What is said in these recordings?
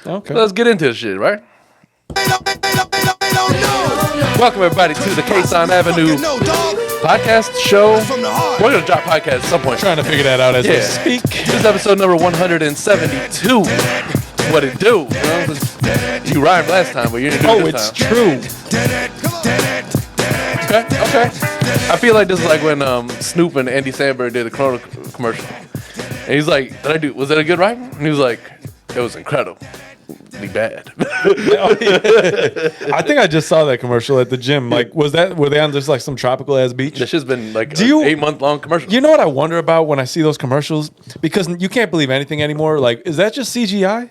Okay. Let's get into this shit, right? Welcome everybody to the Kasson Avenue podcast show. We're gonna drop podcast at some point. Trying to figure that out as we speak. This is episode number 172. What it do? You rhymed last time, but you didn't do it this time. True. Okay. I feel like this is like when Snoop and Andy Samberg did a Corona commercial, and he's like, was that a good rhyme?" And he was like, "It was incredibly bad." I think I just saw that commercial at the gym. Like, were they on just like some tropical ass beach? That shit's been like an 8-month-long commercial. You know what I wonder about when I see those commercials? Because you can't believe anything anymore. Like, is that just CGI?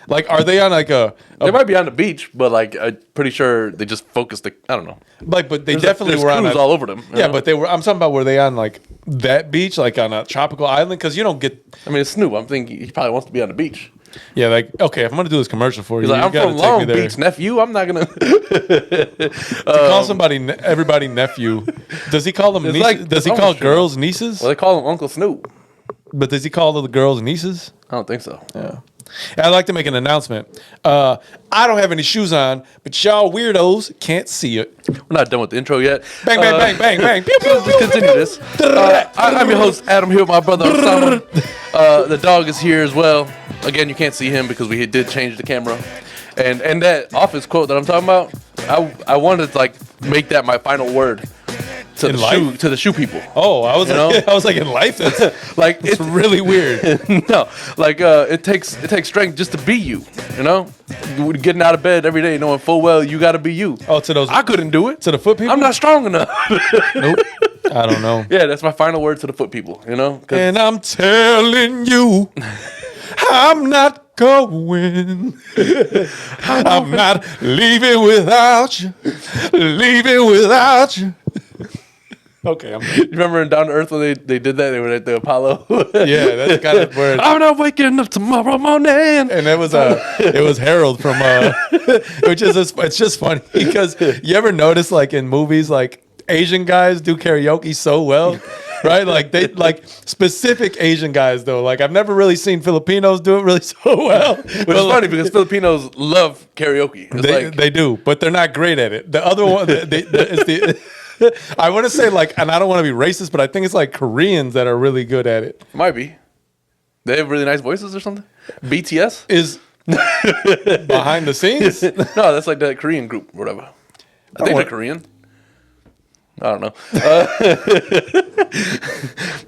Like, are they on like They might be on the beach, but like I'm pretty sure they just focused. I don't know. Like, but they There's definitely were on crews all over them. Yeah, but they were. I'm talking about were they on like that beach, like on a tropical island? Because you don't get. I mean, it's Snoop. I'm thinking he probably wants to be on the beach. Yeah, like okay, if I'm gonna do this commercial for you, He's like, you I'm gotta from take me Long there. Beach, nephew. I'm not gonna call everybody nephew. Does he call them? Does he call girls nieces? Well, they call him Uncle Snoop. But does he call the girls nieces? I don't think so. Yeah. I'd like to make an announcement. I don't have any shoes on, but y'all weirdos can't see it. We're not done with the intro yet. Bang, bang, bang, bang, bang. Pew, pew, Let's pew, continue pew. this. I'm your host, Adam, here with my brother, Osama. The dog is here as well. Again, you can't see him because we did change the camera. And that office quote that I'm talking about, I wanted to like make that my final word to the shoe people. Oh, I was like in life. That's like it's really weird. No, like it takes strength just to be you. You know, getting out of bed every day, knowing full well you got to be you. Oh, to those I couldn't do it. To the foot people. I'm not strong enough. Nope. I don't know. Yeah, that's my final word to the foot people. You know, and I'm telling you, I'm not going. I'm not leaving without you. Leaving without you. Okay, you remember in Down to Earth when they did that? They were at the Apollo. Yeah, that's kind of where I'm not waking up tomorrow morning. And it was Harold from which is it's just funny because you ever notice like in movies like Asian guys do karaoke so well, right? Like they like specific Asian guys though. Like I've never really seen Filipinos do it really so well. Which is funny because Filipinos love karaoke. They do, but they're not great at it. The other one, I want to say like, and I don't want to be racist, but I think it's like Koreans that are really good at it. Might be. They have really nice voices or something. BTS is behind the scenes. No, that's like that Korean group or whatever. I think they're Korean. I don't know.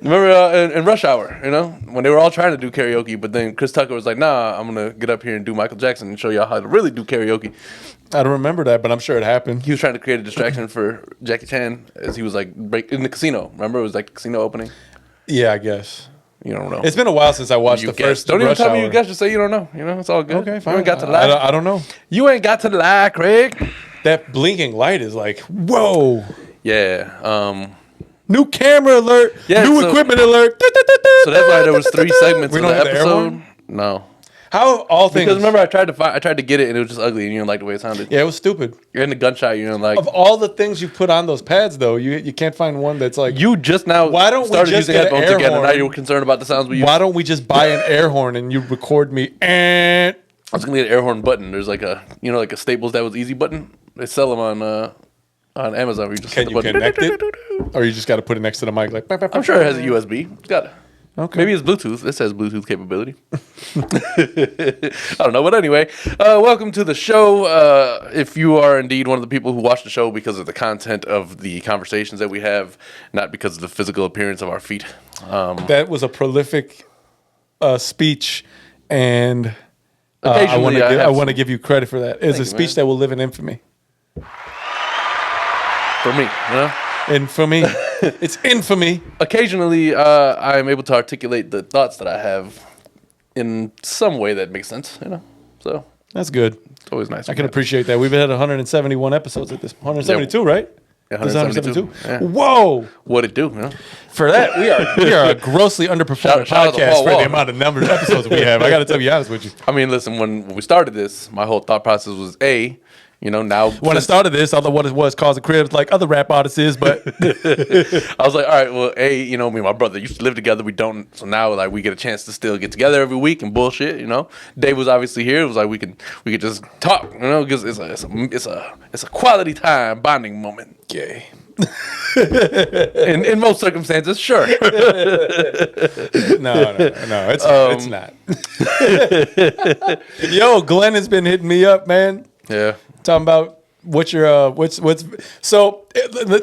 Remember in Rush Hour, you know, when they were all trying to do karaoke, but then Chris Tucker was like, "Nah, I'm gonna get up here and do Michael Jackson and show y'all how to really do karaoke." I don't remember that, but I'm sure it happened. He was trying to create a distraction for Jackie Chan as he was like in the casino. Remember, it was like the casino opening. Yeah, I guess. You don't know. It's been a while since I watched the first. Don't even Rush tell me Hour. you guys. Just say you don't know. You know, it's all good. Okay, fine. You ain't got to lie. I don't know. You ain't got to lie, Craig. That blinking light is like, whoa. Yeah. New camera alert. Yeah, New equipment alert. So that's why there was 3 segments in the have the air episode. horn? No. How all things? Because remember, I tried to get it, and it was just ugly, and you didn't like the way it sounded. Yeah, it was stupid. You're in the gunshot. You didn't like. Of all the things you put on those pads, though, you can't find one that's like. You just now Why don't we started just using get an headphones air again, and now horn? you're concerned about the sounds we use. Why don't we just buy an air horn and you record me? I was gonna get an air horn button. There's like a like a Staples That Was Easy button. They sell them on Amazon. Where you just hit the button. Connect it, or you just got to put it next to the mic? Like, I'm sure it has a USB. It's got it. Okay. Maybe it's Bluetooth. This has Bluetooth capability. I don't know. But anyway, welcome to the show. If you are indeed one of the people who watch the show because of the content of the conversations that we have, not because of the physical appearance of our feet. That was a prolific speech, and I want to give you credit for that. It's a speech that will live in infamy. For me, you know? Infamy. It's infamy. Occasionally, I'm able to articulate the thoughts that I have in some way that makes sense, you know? So that's good. It's always nice. I can appreciate that. We've had 171 episodes at this. 172, right? Yeah, 172. Yeah. Whoa! What it do? You know? For that, we are a grossly underperforming podcast for the amount of number of episodes we have. I got to be honest with you. I mean, listen, when we started this, my whole thought process was You know, now When I started this, I thought what it was causing cribs like other rap artists is, but I was like, all right, well, you know, me and my brother used to live together. We don't, so now like we get a chance to still get together every week and bullshit. You know, Dave was obviously here. It was like we could just talk. You know, because it's a quality time bonding moment. gay. In most circumstances, sure. No, it's not. Yo, Glenn has been hitting me up, man. Yeah. Talking about what's so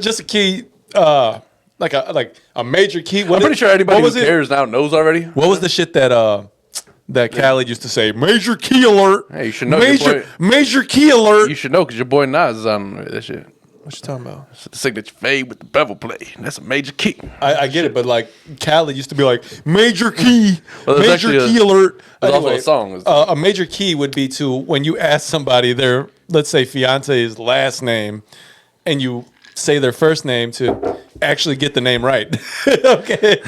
just a key, like a major key. I'm pretty sure anybody who cares now knows already. What was the shit that Khaled used to say? Major key alert. Hey, you should know. Major key alert. You should know because your boy Nas is on that shit. What you talking about? It's the signature fade with the bevel play. That's a major key. I get it, but like Khaled used to be like major key, well, major key alert. There's also a song. A major key would be to when you ask somebody their, let's say, fiance's last name, and you say their first name to actually get the name right. Okay,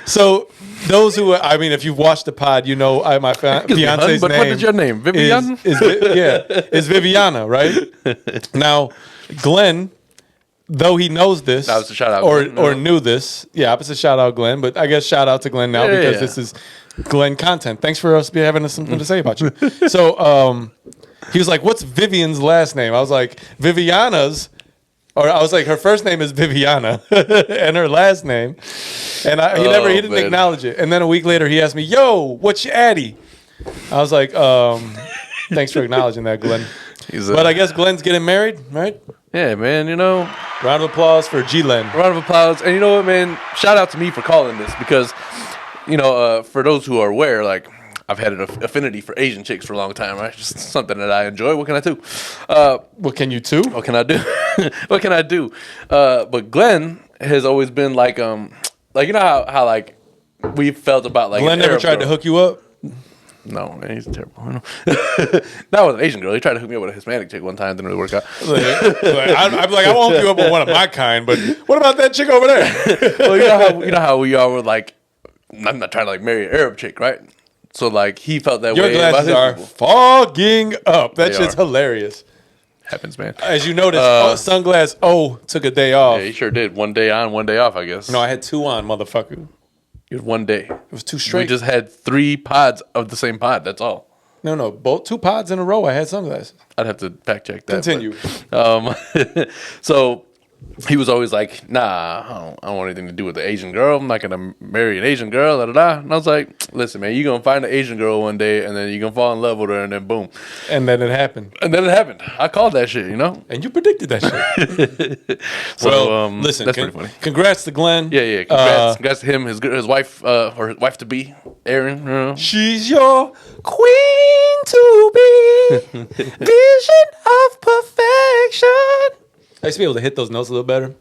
so those who, I mean, if you've watched the pod, you know my fiance's but name. What is your name? Vivian? Is Viviana, right? Now, Glenn, though he knows this, that was a shout out, or knew this, opposite shout out Glenn, but I guess shout out to Glenn now because this is Glenn content. Thanks for us having something to say about you. So he was like, "What's Vivian's last name?" I was like, "Viviana's." Or I was like, her first name is Viviana, and her last name, and he didn't acknowledge it. And then a week later, he asked me, "Yo, what's your addy?" I was like, "Thanks for acknowledging that, Glenn." But I guess Glenn's getting married, right? Yeah, man. You know, round of applause for Glenn. Round of applause, and you know what, man? Shout out to me for calling this because, you know, for those who are aware, like, I've had an affinity for Asian chicks for a long time, right? Just something that I enjoy. What can I do? What can you do? What can I do? What can I do? But Glenn has always been like you know how like we felt about like Glenn never tried to hook you up. No, man, he's terrible. Not with an Asian girl. He tried to hook me up with a Hispanic chick one time. Didn't really work out. I'm like, I won't hook you up with one of my kind, but what about that chick over there? Well, you know how we all were like, I'm not trying to like marry an Arab chick, right? So like he felt that way. Your glasses are fogging up. That shit's hilarious. Happens, man. As you noticed, Sunglass O took a day off. Yeah, he sure did. One day on, one day off, I guess. No, I had two on, motherfucker. It was one day. It was two straight. We just had 3 pods of the same pod. That's all. No, both 2 pods in a row. I had sunglasses. I'd have to fact check that. Continue. So he was always like, nah, I don't want anything to do with the Asian girl. I'm not going to marry an Asian girl, da-da-da. And I was like, listen, man, you're going to find an Asian girl one day, and then you're going to fall in love with her, and then boom. And then it happened. I called that shit, you know? And you predicted that shit. So, listen, that's pretty funny. Congrats to Glenn. Yeah. Congrats to him, his wife, or his wife-to-be, Erin. You know? She's your queen to be, vision of perfection. I used to be able to hit those notes a little better.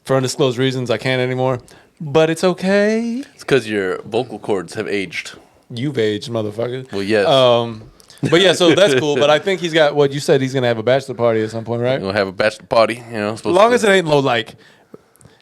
For undisclosed reasons, I can't anymore. But it's okay. It's because your vocal cords have aged. You've aged, motherfucker. Well, yes. But yeah, so that's cool. But I think he's got what you said. He's gonna have a bachelor party at some point, right? We're gonna have a bachelor party. You know, as long as it ain't like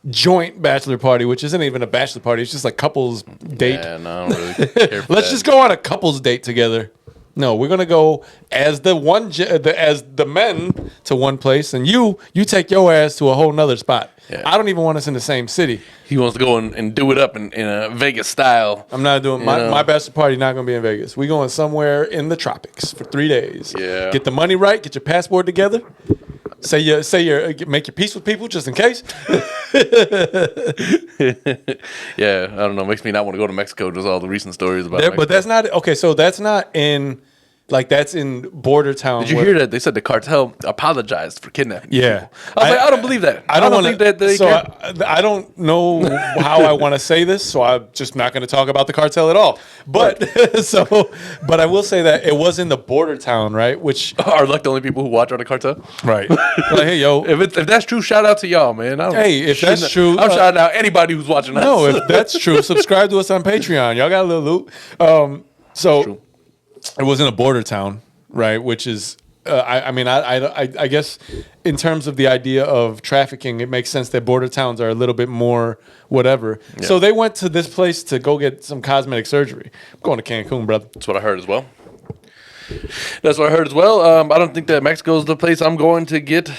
joint bachelor party, which isn't even a bachelor party. It's just like couples date. Yeah, no, I don't really care for Let's just go on a couples date together. No, we're gonna go as the men to one place, and you take your ass to a whole nother spot. Yeah. I don't even want us in the same city. He wants to go and do it up in a Vegas style. I'm not doing my bachelor party. Not gonna be in Vegas. We going somewhere in the tropics for 3 days. Yeah. Get the money right. Get your passport together. Make your peace with people just in case. Yeah, I don't know. Makes me not want to go to Mexico. Just all the recent stories about. Mexico. But that's not okay. So that's not in. Like, that's in border town. Did you hear that? They said the cartel apologized for kidnapping. Yeah. I was like, I don't believe that. I don't think that they care. I don't know how I want to say this, so I'm just not going to talk about the cartel at all. But but I will say that it was in the border town, right? Which are like the only people who watch on the cartel. Right. Like, hey, yo. If that's true, shout out to y'all, man. If that's true. I'm shouting out anybody who's watching us. No, if that's true, subscribe to us on Patreon. Y'all got a little loot. So it was in a border town, right? Which is, I guess in terms of the idea of trafficking, it makes sense that border towns are a little bit more whatever. Yeah. So they went to this place to go get some cosmetic surgery. I'm going to Cancun, brother. That's what I heard as well. That's what I heard as well. I don't think that Mexico is the place I'm going to get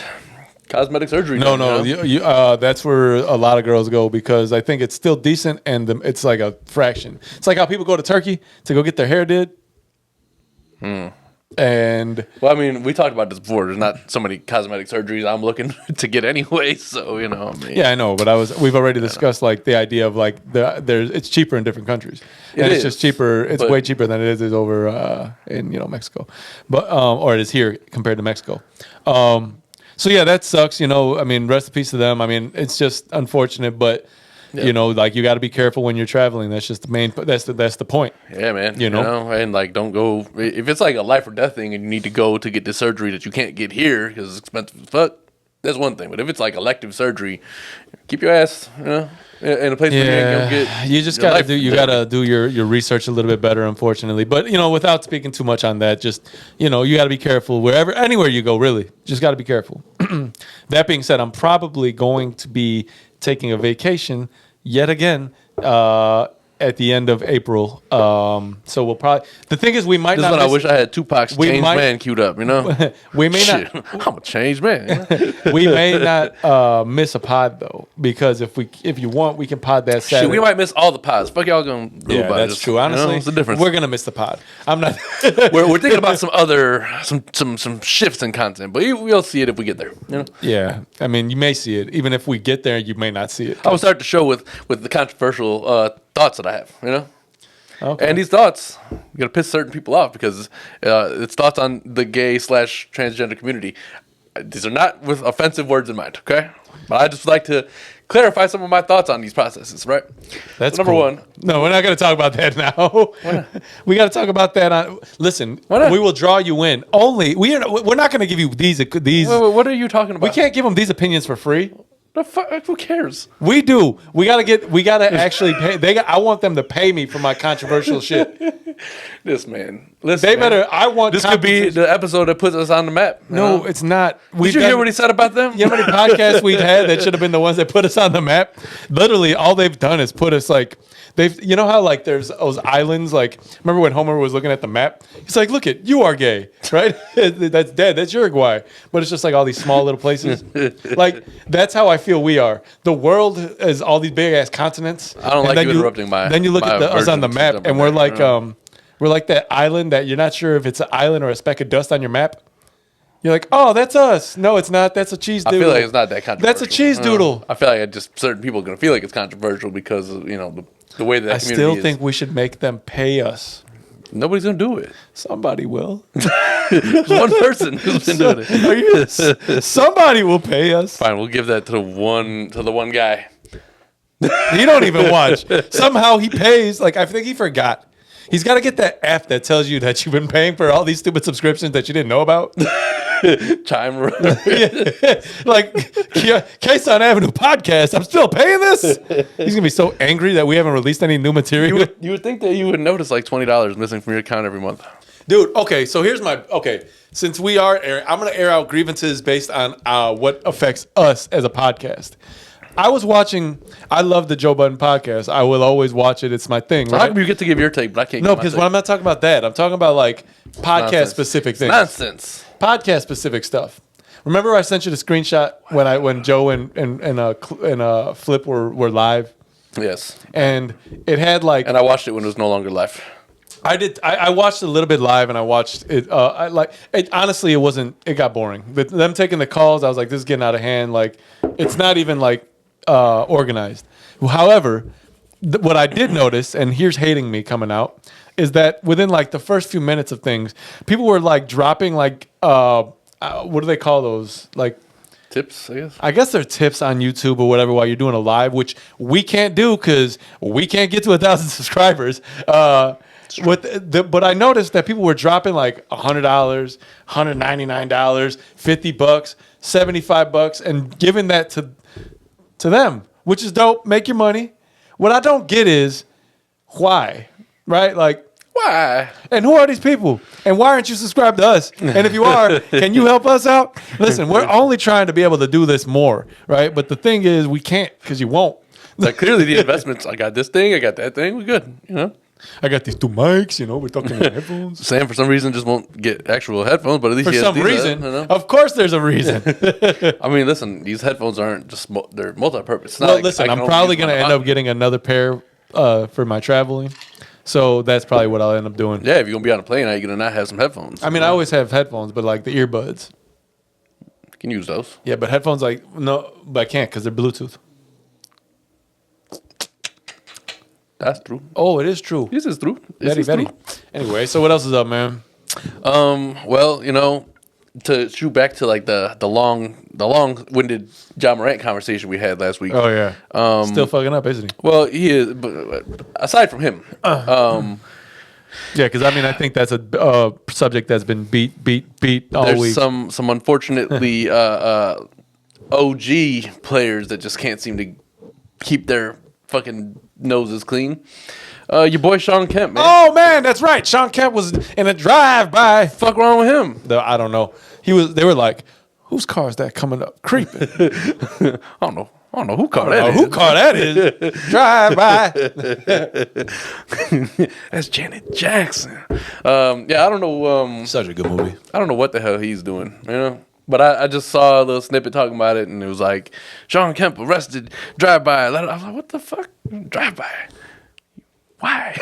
cosmetic surgery. No. That's where a lot of girls go because I think it's still decent and it's like a fraction. It's like how people go to Turkey to go get their hair did. And well, I mean, we talked about this before. There's not so many cosmetic surgeries I'm looking to get anyway. So I mean, yeah, I know, but we've already discussed like the idea of like it's cheaper in different countries, and it's just cheaper. It's way cheaper than it is over in Mexico, but or it is here compared to Mexico. So yeah, that sucks. I mean, rest in peace to them. I mean, it's just unfortunate, but. Yep. Like you got to be careful when you're traveling. That's just the main. That's the point. Yeah, man. And like, don't go if it's like a life or death thing, and you need to go to get the surgery that you can't get here because it's expensive as fuck. That's one thing. But if it's like elective surgery, keep your ass, in a place where you can't go get. You just gotta do your research a little bit better, unfortunately. But without speaking too much on that, just you got to be careful anywhere you go. Really, just got to be careful. That being said, I'm probably going to be taking a vacation yet again at the end of April. So we'll probably. The thing is, we might this not. This is when I wish I had Tupac's Changed Man queued up. We may not. I'm a changed man. We may not miss a pod though, because if you want, we can pod that Saturday. Shit, we might miss all the pods. Fuck y'all gonna do about it. That's true. Honestly, what's the difference? We're gonna miss the pod. I'm not. we're thinking about some other some shifts in content, but we'll see it if we get there. Yeah, I mean, you may see it. Even if we get there, you may not see it. I will start the show with the controversial thoughts that I have. Okay. And these thoughts, you're gonna piss certain people off because it's thoughts on the gay/transgender community. These are not with offensive words in mind, okay? But I just like to clarify some of my thoughts on these processes, right? That's so number cool. one. No, we're not going to talk about that now. We got to talk about that on. Listen, we will draw you in. Only we're not going to give you these. Wait, what are you talking about? We can't give them these opinions for free. The fuck? Who cares? We do. We gotta actually pay. I want them to pay me for my controversial shit. This man. Listen, I want. This could be the episode that puts us on the map. No, it's not. Did you hear what he said about them? You know how many podcasts we've had that should have been the ones that put us on the map? Literally, all they've done is put us like. You know how like there's those islands, like remember when Homer was looking at the map? He's like, look it, you are gay, right? That's dead. That's Uruguay. But it's just like all these small little places. Like that's how I feel we are. The world is all these big ass continents. I don't like you interrupting my. Then you look at us on the map, and we're like that island that you're not sure if it's an island or a speck of dust on your map. You're like, oh, that's us. No, it's not. That's a cheese doodle. I feel like it's not that controversial. That's a cheese doodle. I feel like just certain people are going to feel like it's controversial because of, the way that community I still think we should make them pay us. Nobody's going to do it. Somebody will. There's one person who's been doing it. Somebody will pay us. Fine, we'll give that to the one guy. He don't even watch. Somehow he pays. Like I think he forgot. He's got to get that app that tells you that you've been paying for all these stupid subscriptions that you didn't know about. Time like Kasson Ave podcast. I'm still paying this. He's gonna be so angry that we haven't released any new material. You would think that you would notice like $20 missing from your account every month, dude. Okay, so here's since we are airing, I'm gonna air out grievances based on what affects us as a podcast. I love the Joe Budden podcast. I will always watch it. It's my thing. So right? How come you get to give your take, but I can't? No, because I'm not talking about that. I'm talking about like podcast specific things. Nonsense. Podcast specific stuff. Remember, I sent you the screenshot when Joe and Flip were live. Yes. And it had like. And I watched it when it was no longer live. I did. I watched a little bit live, and I watched it. Honestly, it wasn't. It got boring. Them taking the calls, I was like, this is getting out of hand. Like, it's not even like organized. However, what I did notice, and here's hating me coming out, is that within like the first few minutes of things, people were like dropping like what do they call those? Like tips, I guess. I guess they're tips on YouTube or whatever while you're doing a live, which we can't do because we can't get to 1,000 subscribers. But I noticed that people were dropping like $100, $199, $50, $75, and giving that to them, which is dope. Make your money. What I don't get is why, right? Like why? And who are these people? And why aren't you subscribed to us? And if you are, can you help us out? Listen, we're only trying to be able to do this more, right? But the thing is, we can't because you won't. Like clearly the investments. I got this thing. I got that thing. We're good. I got these 2 mics, we're talking in headphones. Sam, for some reason, just won't get actual headphones, but at least For he has some these, reason. you know? Of course there's a reason. I mean, listen, these headphones aren't just they're multi-purpose. It's not Well, like listen, I can I'm only probably use them going to on end the up getting another pair for my traveling. So that's probably what I'll end up doing. Yeah, if you're gonna be on a plane, how you gonna not have some headphones? I mean, I always have headphones, but like the earbuds. You can use those. Yeah, but headphones, no, but I can't because they're Bluetooth. That's true. Oh, it is true. This is true. Very, very. Anyway, so what else is up, man? Well, to shoot back to like the long-winded John Morant conversation we had last week. Oh, yeah. Still fucking up, isn't he? Well, he is. But aside from him, Yeah, because I think that's a subject that's been beat all there's week. some unfortunately OG players that just can't seem to keep their fucking noses clean. Your boy Shawn Kemp, man. Oh man, that's right. Shawn Kemp was in a drive-by. Fuck wrong with him? I don't know. They were like, whose car is that coming up? Creeping. I don't know who car that is. Who car that is? Drive-by. That's Janet Jackson. Yeah, I don't know. Such a good movie. I don't know what the hell he's doing, But I just saw a little snippet talking about it, and it was like, Shawn Kemp arrested, drive-by. I was like, what the fuck? Drive-by? Why?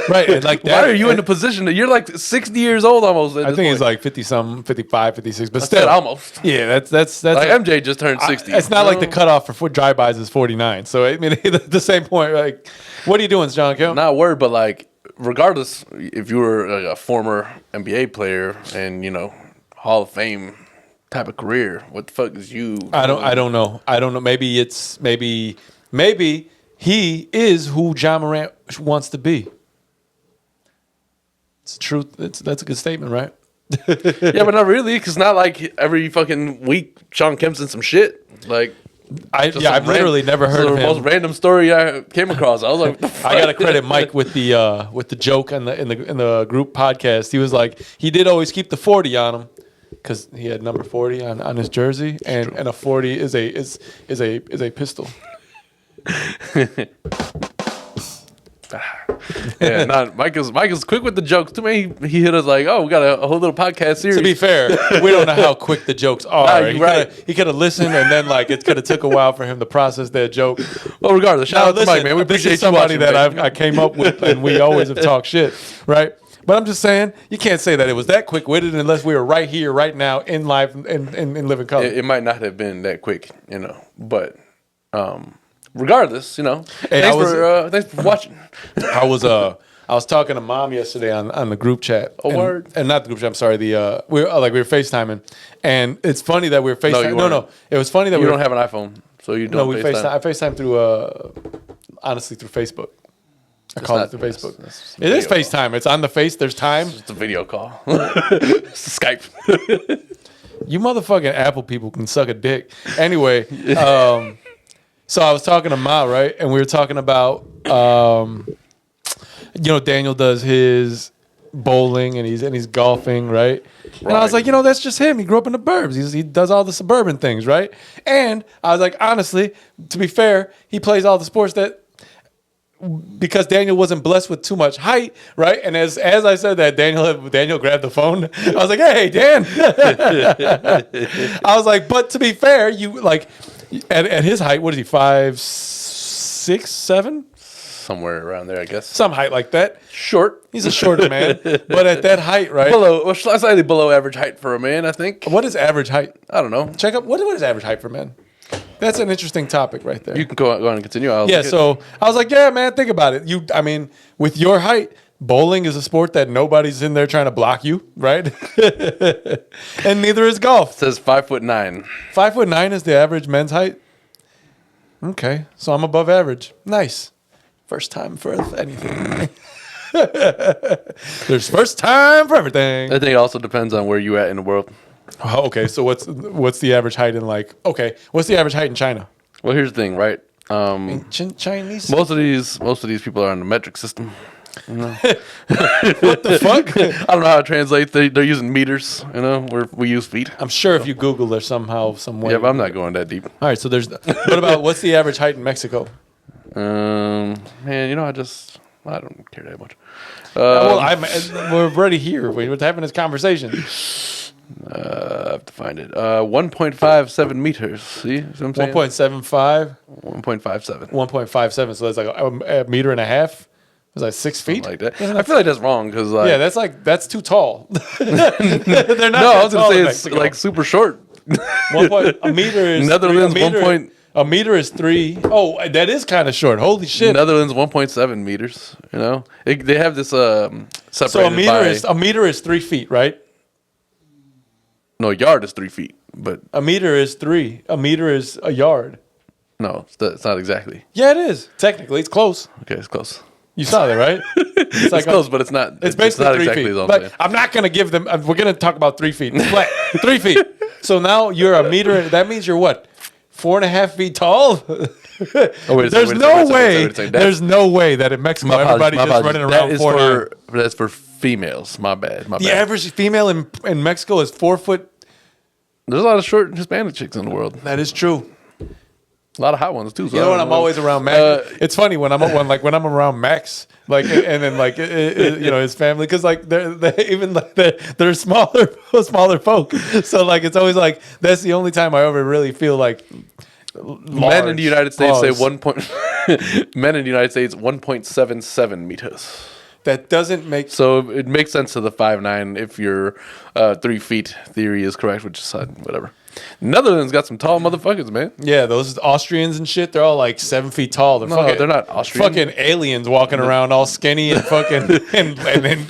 Right, and like that. Why are you in the position that you're like 60 years old almost? I think he's like 50-something, 55, 56, but I still. said almost. Yeah, that's Like MJ just turned 60. It's not like the cutoff for foot drive-bys is 49. So, I mean, the same point. Like, what are you doing, Shawn Kemp? Not a word, but like, regardless, if you were a former NBA player and, Hall of Fame type of career, what the fuck is you? I don't know. Maybe he is who John Morant wants to be. It's the truth. That's a good statement, right? Yeah, but not really, because not like every fucking week Shawn Kemp's in some shit. Like, I've literally never heard of the him. most random story I came across. I was like, what the fuck? I gotta credit Mike with the joke in the group podcast. He was like, he did always keep the 40 on him because he had number 40 on his jersey, and a 40 is a pistol. Yeah, Mike is quick with the jokes. To me, he hit us like, "Oh, we got a whole little podcast series." To be fair, we don't know how quick the jokes are. He could have listened, and then like it could have took a while for him to process that joke. Well, regardless, shout out to Mike, man. We this appreciate is somebody you that watching, I came up with, and we always have talked shit, right? But I'm just saying, you can't say that it was that quick-witted unless we were right here, right now, in live, in living color. It might not have been that quick, but regardless, Hey, thanks for watching. I was talking to Mom yesterday on the group chat. Oh, word. And not the group chat. I'm sorry. We were FaceTiming, and it's funny that we were FaceTiming. No. It was funny that you don't have an iPhone, so you don't. No, we FaceTime. I FaceTime through honestly through Facebook. I call it through Facebook. It is FaceTime. It's on the face. There's time. It's a video call. It's Skype. You motherfucking Apple people can suck a dick. Anyway, so I was talking to Ma, right? And we were talking about, Daniel does his bowling and he's golfing, right? And I was like, that's just him. He grew up in the burbs. He does all the suburban things, right? And I was like, honestly, to be fair, he plays all the sports because Daniel wasn't blessed with too much height, right? And as I said that, Daniel grabbed the phone. I was like, hey, Dan. I was like, but to be fair, you like at his height, what is he, 5'6", 7"? Somewhere around there, I guess. Some height like that. Short. He's a shorter man. But at that height, right? Slightly below average height for a man, I think. What is average height? I don't know. Check up. What is average height for men? That's an interesting topic right there. You can go on and continue. So I was like, yeah, man, think about it. With your height, bowling is a sport that nobody's in there trying to block you, right? And neither is golf. It says 5'9". 5'9" is the average men's height? Okay, so I'm above average. Nice. First time for anything. There's first time for everything. I think it also depends on where you at in the world. Oh, okay, so what's the average height in what's the average height in China? Well, here's the thing, right? Chinese. Most of these people are on the metric system. What the fuck? I don't know how it translates. They're using meters. We use feet. I'm sure if you Google, there's some way. Yeah, but I'm not going that deep. All right, so what's the average height in Mexico? Man, I just I don't care that much. We're already here. We're having this conversation. I have to find it. 1.57 meters. See what I'm saying? 1.75. 1.57. 1.57. So that's like a meter and a half. It's like 6 feet. Like that. I feel like that's wrong because Yeah, that's too tall. They're not. No, I was gonna say it's like super short. A meter is Netherlands a meter is 3. Oh, that is kind of short. Holy shit! Netherlands 1.7 meters. You know, they have this separated. So a meter is 3 feet, right? No, a yard is 3 feet, but a meter is 3. A meter is a yard. No, it's not exactly. Yeah, it is. Technically, it's close. Okay, it's close. You saw that, right? It's close, but it's not. It's basically not 3 exactly feet. as But I'm not going to give them. We're going to talk about 3 feet. Flat. 3 feet. So now you're a meter. That means you're what? 4.5 feet tall. There's no way. There's no way that in Mexico everybody's just running around 4'9". That's for females. My bad. The average female in Mexico is 4 foot. There's a lot of short Hispanic chicks in the world. That is true. A lot of hot ones too. So you know what? I'm always around Max. It's funny when I'm around Max, like, and then like his family, because like they're smaller folk. So like it's always like that's the only time I ever really feel like men in the United States say men in the United States 1.77 meters. That doesn't make so it makes sense to the 5'9" if your 3 feet theory is correct, which is whatever. Netherlands got some tall motherfuckers, man. Yeah, those Austrians and shit, they're all like 7 feet tall. They're not Austrian. Fucking aliens walking around all skinny and fucking and man,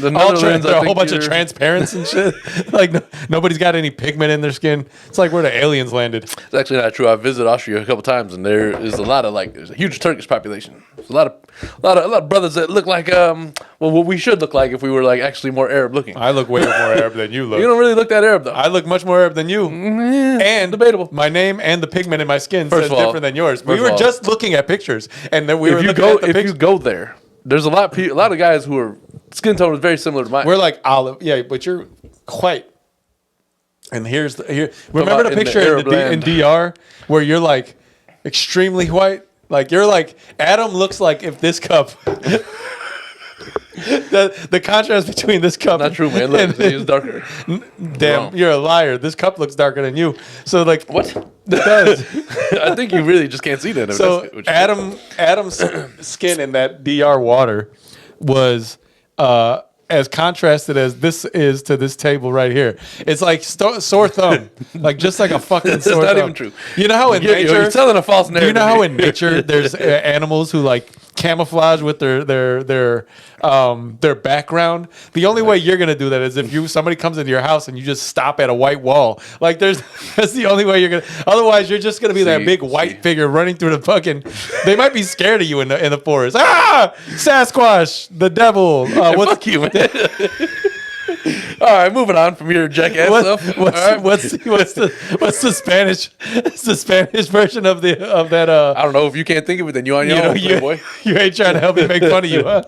the Netherlands, they're a whole bunch of transparents and shit. Like nobody's got any pigment in their skin. It's like where the aliens landed. It's actually not true. I visited Austria a couple times, and there is a lot of there's a huge Turkish population. There's a lot of brothers that look like what we should look like if we were like actually more Arab looking. I look way more Arab than you look. You don't really look that Arab though. I look much more Arab than you. And debatable. My name and the pigment in my skin says different than yours. We were just looking at pictures, and then if you go there, there's a lot of guys who are skin tone is very similar to mine. We're like olive, yeah, but you're white. And remember the picture in DR where you're like extremely white? Like you're like Adam looks like if this cup. The contrast between this cup. Not true, man. Look, he's darker. Damn, you're a liar. This cup looks darker than you. So like, what? It does. I think you really just can't see that. So Adam's skin in that DR water was as contrasted as this is to this table right here. It's like sore thumb, like just like a fucking sore thumb. That's not even true. You know how in nature you're telling a false narrative. Do you know how in nature there's animals who like camouflage with their background? The only way you're gonna do that is if somebody comes into your house and you just stop at a white wall. Like that's the only way you're gonna. Otherwise, you're just gonna be that big white figure running through the fucking. They might be scared of you in the forest. Ah, Sasquatch, the devil. Fuck you, man. All right, moving on from your jackass stuff. What's the Spanish? It's the Spanish version of that. I don't know. If you can't think of it, then you on your own, boy. You ain't trying to help me make fun of you, huh?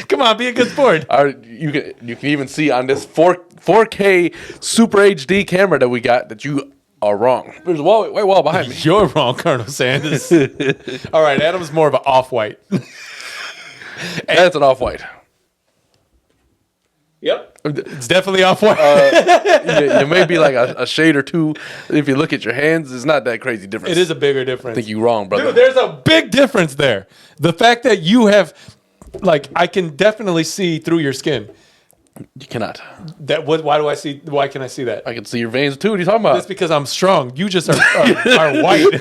Come on, be a good sport. You can even see on this 4K Super HD camera that we got that you are wrong. There's a white wall behind me. You're wrong, Colonel Sanders. All right, Adam's more of an off-white. That's an off-white. Yep. It's definitely off-white. It may be like a shade or two. If you look at your hands, it's not that crazy difference. It is a bigger difference. I think you're wrong, brother. Dude, there's a big difference there. The fact that you have, like, I can definitely see through your skin. You cannot. Why can I see that? I can see your veins too. What are you talking about? That's because I'm strong. You just are white.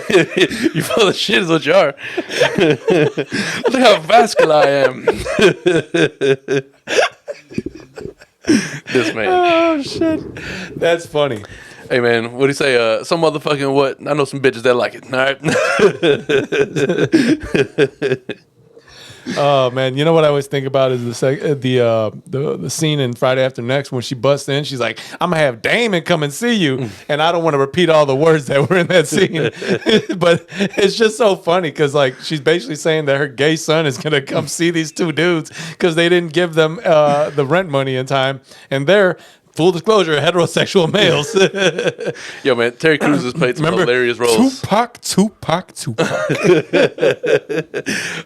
You full of shit is what you are. Look how vascular I am. This man. Oh shit. That's funny. Hey man, what do you say? Some motherfucking what? I know some bitches that like it. All right. Oh man, you know what I always think about is the scene in Friday After Next when she busts in. She's like, "I'm gonna have Damon come and see you," and I don't want to repeat all the words that were in that scene, but it's just so funny because like she's basically saying that her gay son is gonna come see these two dudes because they didn't give them the rent money in time, and they're full disclosure, heterosexual males. Yo, man, Terry Crews has played some hilarious roles. Tupac.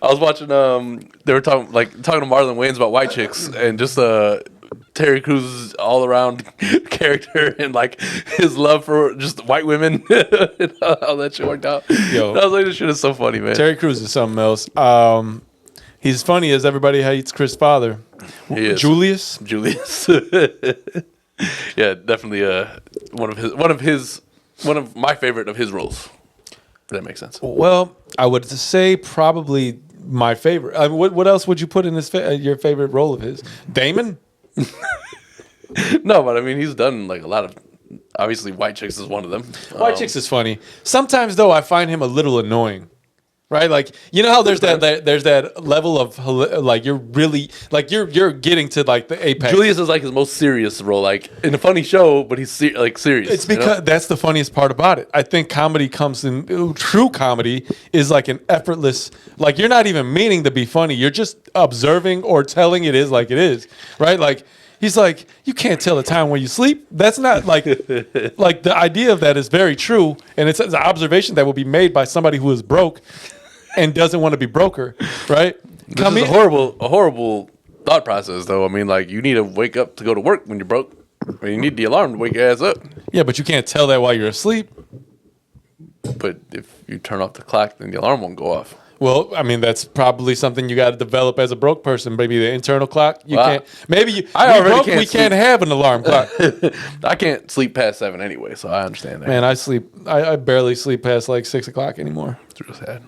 I was watching. They were talking to Marlon Wayans about white chicks, and just Terry Crews' all around character and like his love for just white women and how that shit worked out. Yo, I was like, this shit is so funny, man. Terry Crews is something else. He's funny as everybody hates Chris' father. He is. Julius. Yeah, definitely one of my favorite of his roles. If that makes sense. Well, I would say probably my favorite. I mean, what else would you put in your favorite role of his? Damon? No, but I mean, he's done like a lot of. Obviously, White Chicks is one of them. White Chicks is funny. Sometimes though, I find him a little annoying. Right, like you know how there's that level of like you're really like you're getting to like the apex. Julius is like his most serious role, like in a funny show, but he's serious. It's because that's the funniest part about it. I think comedy comes in. True comedy is like an effortless, like you're not even meaning to be funny. You're just observing or telling it is like it is. Right, like. He's like, you can't tell the time when you sleep. That's not like the idea of that is very true, and it's an observation that will be made by somebody who is broke and doesn't want to be broker, right? This is a horrible thought process, though. I mean, like you need to wake up to go to work when you're broke. I mean, you need the alarm to wake your ass up. Yeah, but you can't tell that while you're asleep. But if you turn off the clock, then the alarm won't go off. Well, I mean, that's probably something you got to develop as a broke person. Maybe the internal clock. You can't. Maybe you. We can't have an alarm clock. I can't sleep past 7 anyway, so I understand that. Man, I sleep. I barely sleep past like 6 o'clock anymore. It's real sad.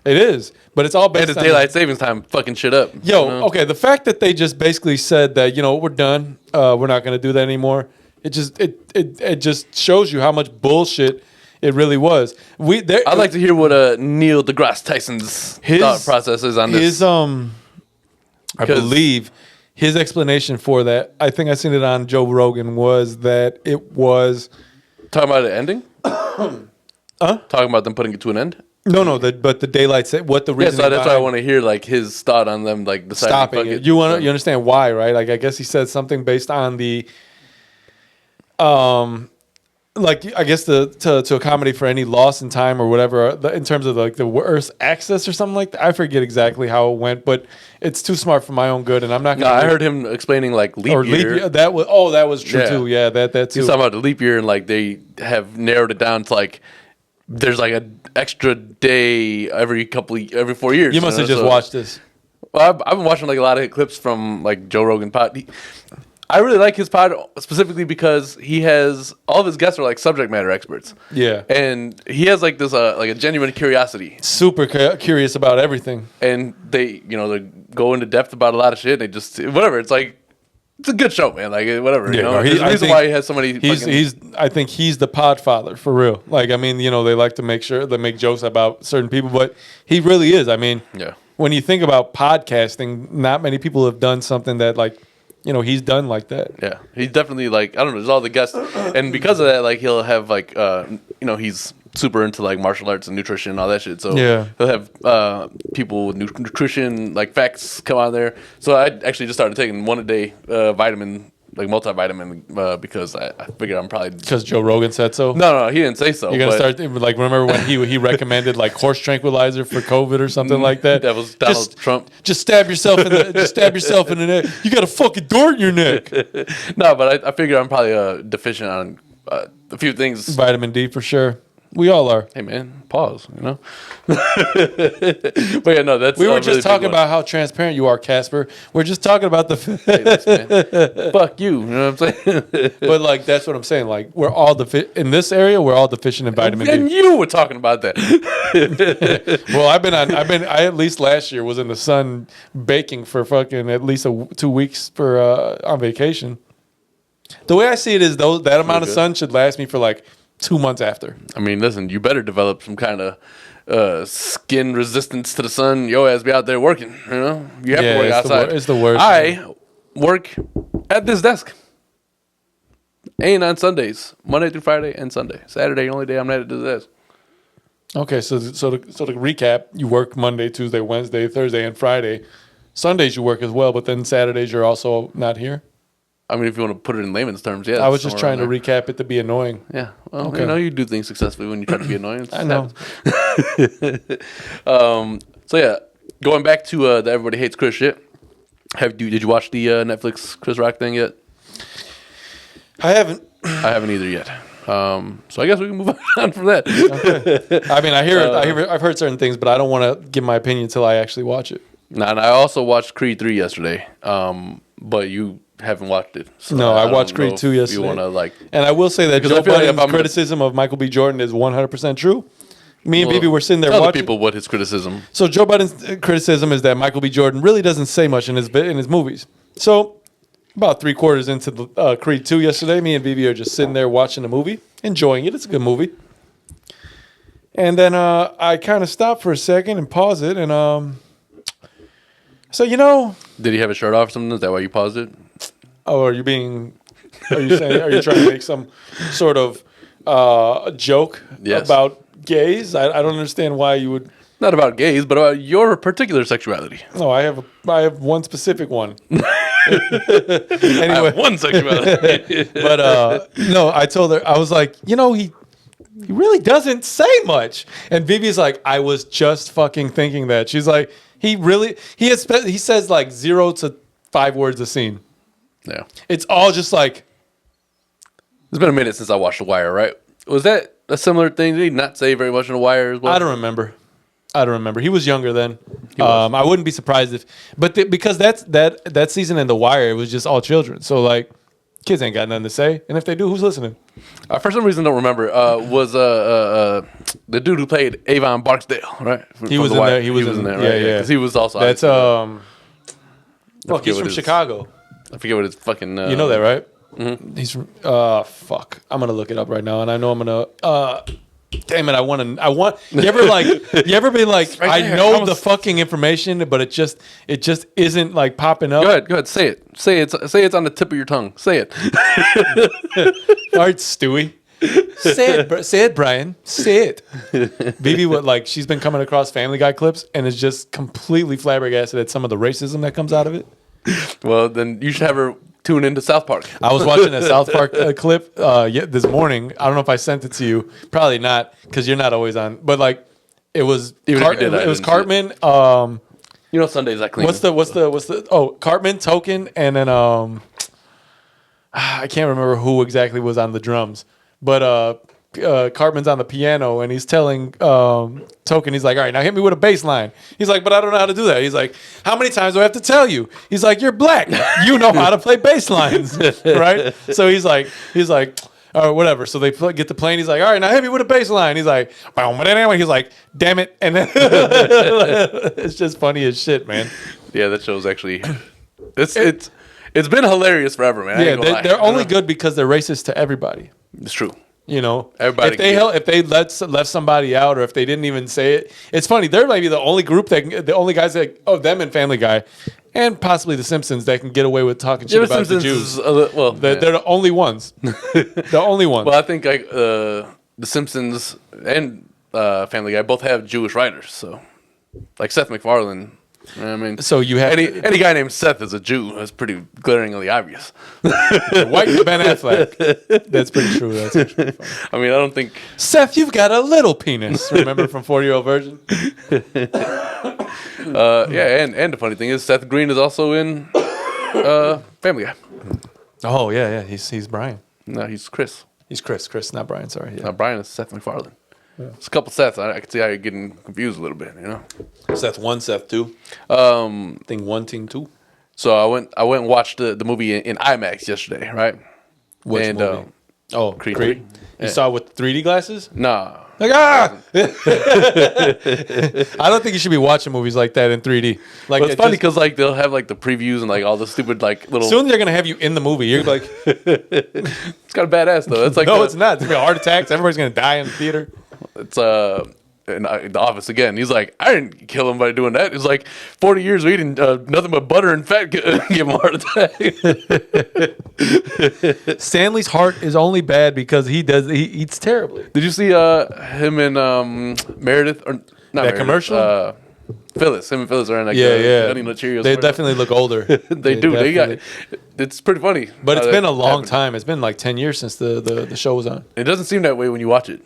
It is, but it's all based on daylight savings time. Fucking shit up. Yo, you know? Okay. The fact that they just basically said that we're done. We're not going to do that anymore. It just shows you how much bullshit. It really was. I'd like to hear what Neil deGrasse Tyson's thought process is on this. I believe his explanation for that, I think I seen it on Joe Rogan, was that it was... Talking about it ending? Talking about them putting it to an end? No, but the daylight, what the reason... Yeah, so that's why I want to hear like his thought on them like deciding stopping it. You understand why, right? Like I guess he said something based on the... like I guess to accommodate for any loss in time or whatever in terms of like the Earth's axis or something like that. I forget exactly how it went, but it's too smart for my own good, and I'm not going to... I heard him explaining like leap year. That was true too. Yeah, that too. He's talking about the leap year, and like they have narrowed it down to like there's like an extra day every 4 years. You must have just watched this. Well, I've been watching like a lot of clips from like Joe Rogan pod. I really like his pod specifically because he has all of his guests are like subject matter experts. Yeah, and he has like this like a genuine curiosity. Super curious about everything, and they they go into depth about a lot of shit. They just whatever. It's like it's a good show, man. Like whatever. Yeah, there's a reason why he has so many. I think he's the pod father for real. Like I mean, they like to make sure they make jokes about certain people, but he really is. I mean, yeah. When you think about podcasting, not many people have done something that like. He's done like that. Yeah, he's definitely like I don't know. There's all the guests, and because of that, like he'll have like he's super into like martial arts and nutrition and all that shit. So yeah, he'll have people with nutrition like facts come on there. So I actually just started taking one a day vitamin. Like multivitamin because I figured I'm probably because Joe Rogan said so. No, he didn't say so. You're gonna start like remember when he recommended like horse tranquilizer for COVID or something like that. That was Donald Trump. Just stab yourself in the neck. You got a fucking dart in your neck. No, but I figure I'm probably deficient on a few things. Vitamin D for sure. We all are. Hey man, pause. But yeah, no, that's. We were just talking about how transparent you are, Casper. We're just talking about the. Hey, listen, man. Fuck you. You know what I'm saying? But like that's what I'm saying. Like we're all in this area. We're all deficient in vitamin D. And you were talking about that. Well, I at least last year was in the sun baking for fucking at least 2 weeks for on vacation. The way I see it is that amount of sun should last me for like 2 months after. I mean, listen, you better develop some kind of skin resistance to the sun. Your ass be out there working, You have to work outside. It's the worst. I work at this desk. And on Sundays, Monday through Friday and Sunday. Saturday, only day I'm not at this desk. Okay, so to recap, you work Monday, Tuesday, Wednesday, Thursday, and Friday. Sundays you work as well, but then Saturdays you're also not here? I mean, if you want to put it in layman's terms, yeah. I was just trying to recap it to be annoying. Yeah. Well, you know, you do things successfully when you try to be annoying. I know. So yeah, going back to the Everybody Hates Chris shit. Did you watch the Netflix Chris Rock thing yet? I haven't. I haven't either yet. So I guess we can move on from that. Okay. I mean, I've heard certain things, but I don't want to give my opinion until I actually watch it. Nah, and I also watched Creed 3 yesterday. But you haven't watched it. So no, I watched Creed 2 yesterday. You want to like? And I will say that Joe like Biden's criticism of Michael B. Jordan is 100% true. Me and Bibi were sitting there watching. watching. Tell people what his criticism. So Joe Biden's criticism is that Michael B. Jordan really doesn't say much in his movies. So about 3/4 into the Creed 2 yesterday, me and Bibi are just sitting there watching the movie, enjoying it. It's a good movie. And then I kind of stopped for a second and paused it, and so Did he have a shirt off or something? Is that why you paused it? Oh, are you trying to make some sort of joke about gays? I don't understand why you would. Not about gays, but about your particular sexuality. No, I have one specific one. Anyway, I have one sexuality. But no, I told her, I was like, he really doesn't say much. And Vivi's like, I was just fucking thinking that. She's like, he says like 0 to 5 words a scene. Yeah. It's all just like. It's been a minute since I watched The Wire, right? Was that a similar thing? Did he not say very much in The Wire as well? I don't remember. He was younger then. I wouldn't be surprised because that season in The Wire, it was just all children. So like, kids ain't got nothing to say, and if they do, who's listening? For some reason, I don't remember. Was the dude who played Avon Barksdale, right? He was in there. He was in there. Right? Yeah. Because he was also. That's he's from Chicago. I forget what his fucking. You know that, right? Mm-hmm. He's from. Fuck. I'm gonna look it up right now, and I know I'm gonna. Damn it! I want. You ever be like, right I know the fucking information, but it just isn't like popping up. Go ahead. Say it. Say it's on the tip of your tongue. Say it. All right, Stewie. Say it, Brian. Say it. Bibi, she's been coming across Family Guy clips and is just completely flabbergasted at some of the racism that comes out of it. Well, then you should have her tune into South Park. I was watching a South Park clip this morning. I don't know if I sent it to you. Probably not, because you're not always on. But it was it was Cartman. Sundays I clean. What's the Cartman, Token, and then I can't remember who exactly was on the drums, but Cartman's on the piano and he's telling Token, he's like, all right, now hit me with a bass line. He's like, but I don't know how to do that. He's like, how many times do I have to tell you? He's like, you're black. You know how to play bass lines, right? So he's like, or whatever. So they get the plane. He's like, all right, now hit me with a bass line. He's like, but anyway, he's like, damn it. And then it's just funny as shit, man. Yeah, that show's actually, it's been hilarious forever, man. Yeah, they're only good because they're racist to everybody. It's true. Everybody. If they left somebody out, or if they didn't even say it, it's funny. They're maybe the only group the only guys of them and Family Guy, and possibly The Simpsons that can get away with talking shit about the Jews. They're the only ones. The only ones. Well, I think The Simpsons and Family Guy both have Jewish writers. So, like Seth MacFarlane. I mean, so you have any guy named Seth is a Jew. That's pretty glaringly obvious. White Ben Affleck. That's pretty true. That's actually funny. I mean, I don't think Seth, you've got a little penis. Remember from 40-Year-Old Virgin? Yeah, and the funny thing is, Seth Green is also in Family Guy. Oh yeah. He's Brian. No, he's Chris. He's Chris, not Brian. Sorry. Yeah. Brian is Seth MacFarlane. Yeah. It's a couple Seths. I can see how you're getting confused a little bit. Seth 1, Seth 2. Thing 1, Thing 2. So I went and watched the movie in IMAX yesterday, right? Which movie? Creed 3. You saw it with 3D glasses? Nah. I don't think you should be watching movies like that in 3D. It's funny because they'll have the previews and all the stupid little. Soon they're gonna have you in the movie. You're like, it's kind of badass though. It's no, it's not. It's gonna be heart attacks. Everybody's gonna die in the theater. It's in The Office again. He's like, I didn't kill him by doing that. It's 40 years of eating nothing but butter and fat give him a heart attack. Stanley's heart is only bad because he eats terribly. Did you see him and Meredith or not that Meredith, commercial? Phyllis. Him and Phyllis are in yeah. Cheerios. They definitely look older. They do. it's pretty funny. But it's how been that a long happened. time. It's been like 10 years since the show was on. It doesn't seem that way when you watch it.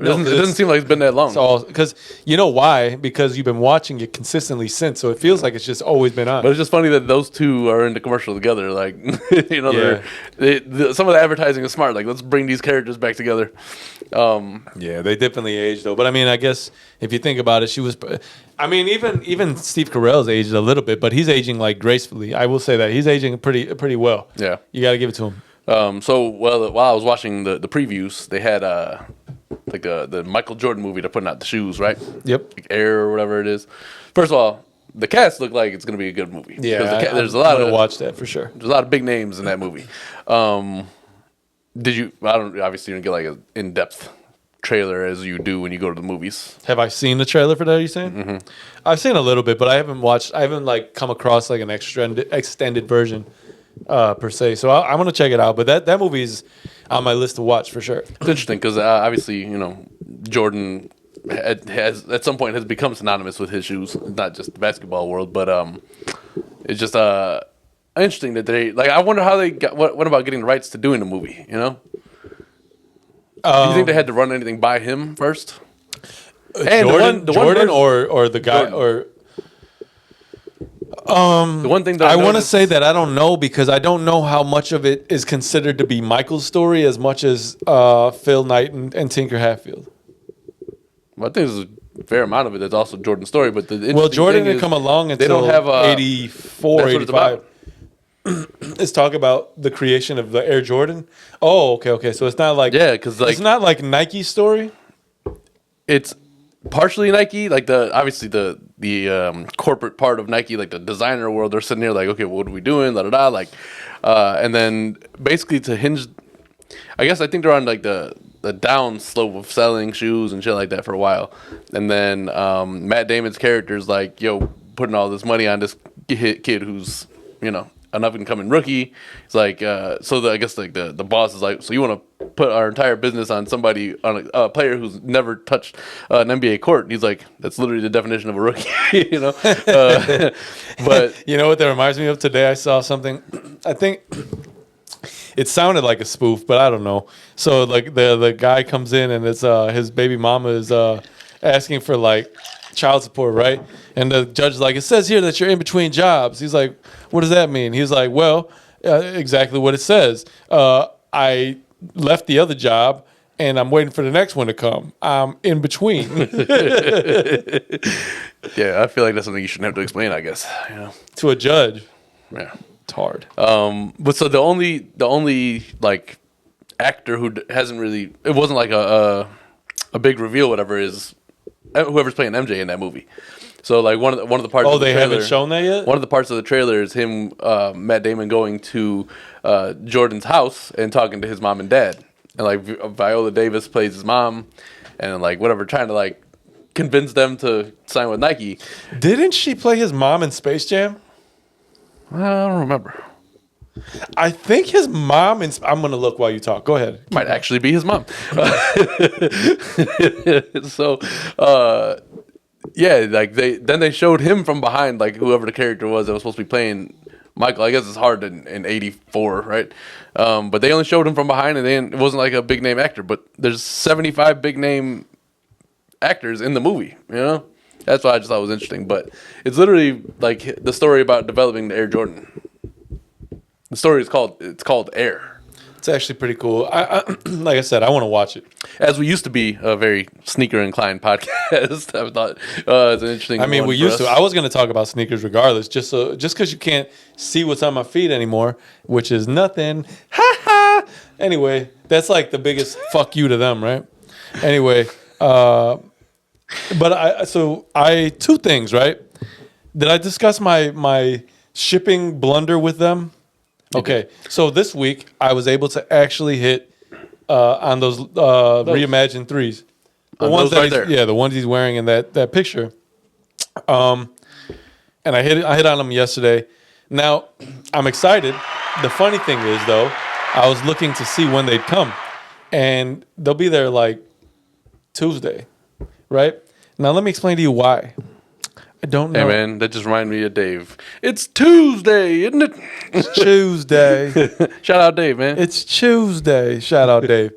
It No, doesn't, it doesn't seem like it's been that long. It's all because you know why? Because you've been watching it consistently since, so it feels like it's just always been on. But it's just funny that those two are in the commercial together. Like, you know, Yeah. some of the advertising is smart. Like, let's bring these characters back together. Yeah, they definitely aged though. But I mean, I guess if you think about it, she was. I mean, even Steve Carell's aged a little bit, but he's aging like gracefully. I will say that he's aging pretty well. Yeah. You got to give it to him. While I was watching the previews, they had like the Michael Jordan movie. They're putting out the shoes, right? Yep. Like Air or whatever it is. First of all, the cast look like it's going to be a good movie. Yeah, 'Cause there's a lot I'm of gonna watch that for sure. There's a lot of big names in that movie. Did you? I don't obviously didn't get like an in-depth trailer as you do when you go to the movies. Have I seen the trailer for that? Are you saying? Mm-hmm. I've seen a little bit, but I haven't watched. I haven't like come across like an extended version per se. So I'm gonna check it out. But that movie is on my list to watch for sure. It's interesting because obviously Jordan has at some point has become synonymous with his shoes, not just the basketball world, but it's just interesting that they like. I wonder how they got what about getting the rights to doing the movie. You know, do you think they had to run anything by him first? And Jordan, the one Jordan, version- or the guy, Jordan. or the one thing that I want to noticed- say that I don't know because I don't know how much of it is considered to be Michael's story as much as Phil Knight and Tinker Hatfield. Well, I think there's a fair amount of it that's also Jordan's story. But the Well, interesting Jordan thing didn't is come along they until don't have 84, that's what it's 85. about. Let's talk about the creation of the Air Jordan. Oh, okay. So it's not like Because like it's not like Nike's story. it's partially Nike, like obviously the corporate part of Nike, like the designer world. They're sitting there like, okay, what are we doing? La da da. Like, and then basically to hinge, I guess I think they're on like the down slope of selling shoes and shit like that for a while, and then Matt Damon's character is like, yo, putting all this money on this kid who's an up and coming rookie. It's like I guess like the boss is like, so you want to put our entire business on somebody, on a player who's never touched an NBA court? And he's like, that's literally the definition of a rookie. But You know what that reminds me of? Today I saw something. I think it sounded like a spoof, but I don't know. So like the guy comes in and it's his baby mama is asking for like child support, right? And the judge is like, it says here that you're in between jobs. He's like, what does that mean? He's like, well, exactly what it says. I left the other job and I'm waiting for the next one to come. I'm in between. yeah, I feel like that's something you shouldn't have to explain, I guess. To a judge. Yeah. It's hard. But so the only like actor who hasn't really, it wasn't like a big reveal, whatever, is whoever's playing MJ in that movie. So like one of the parts. Oh, of the they trailer, haven't shown that yet? One of the parts of the trailer is him, Matt Damon, going to Jordan's house and talking to his mom and dad, and like Viola Davis plays his mom, and like whatever, trying to like convince them to sign with Nike. Didn't she play his mom in Space Jam? I don't remember. I think his mom. I'm gonna look while you talk. Go ahead. Might actually be his mom. So, yeah, like they showed him from behind, like whoever the character was that was supposed to be playing Michael. I guess it's hard in '84, right? But they only showed him from behind, and then it wasn't like a big name actor. But there's 75 big name actors in the movie. That's why I just thought it was interesting. But it's literally like the story about developing the Air Jordan. The story is called Air. It's actually pretty cool. Like I said, I want to watch it. As we used to be a very sneaker inclined podcast, I thought it's an interesting. I mean, one we for used to. us. I was going to talk about sneakers regardless, just because you can't see what's on my feet anymore, which is nothing. Ha ha. Anyway, that's like the biggest fuck you to them, right? Anyway, but two things, right? Did I discuss my shipping blunder with them? Okay, so this week I was able to actually hit on those reimagined threes, the On ones those right there. yeah, the ones he's wearing in that picture. And I hit on them yesterday. Now I'm excited. The funny thing is though, I was looking to see when they'd come, and they'll be there like Tuesday, right? Now let me explain to you why. I don't Hey know. man, that just reminded me of Dave. It's Tuesday, isn't it? It's Tuesday. Shout out Dave, man. It's Tuesday. Shout out Dave.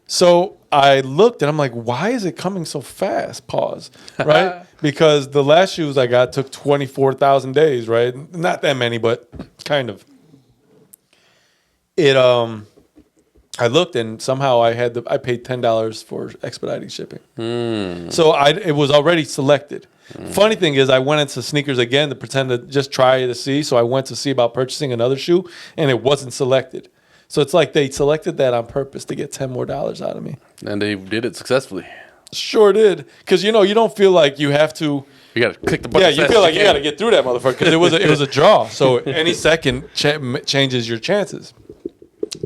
So I looked and I'm like, why is it coming so fast? Pause. Right? Because the last shoes I got took 24,000 days, right? Not that many, but kind of. I looked and somehow I paid $10 for expediting shipping. So it was already selected. Funny thing is, I went into sneakers again to pretend to just try to see. So I went to see about purchasing another shoe, and it wasn't selected. So it's like they selected that on purpose to get $10 more out of me. And they did it successfully. Sure did, because you don't feel like you have to. You gotta click the button. Yeah, you feel like you got to get through that motherfucker because it was a draw. So any second changes your chances.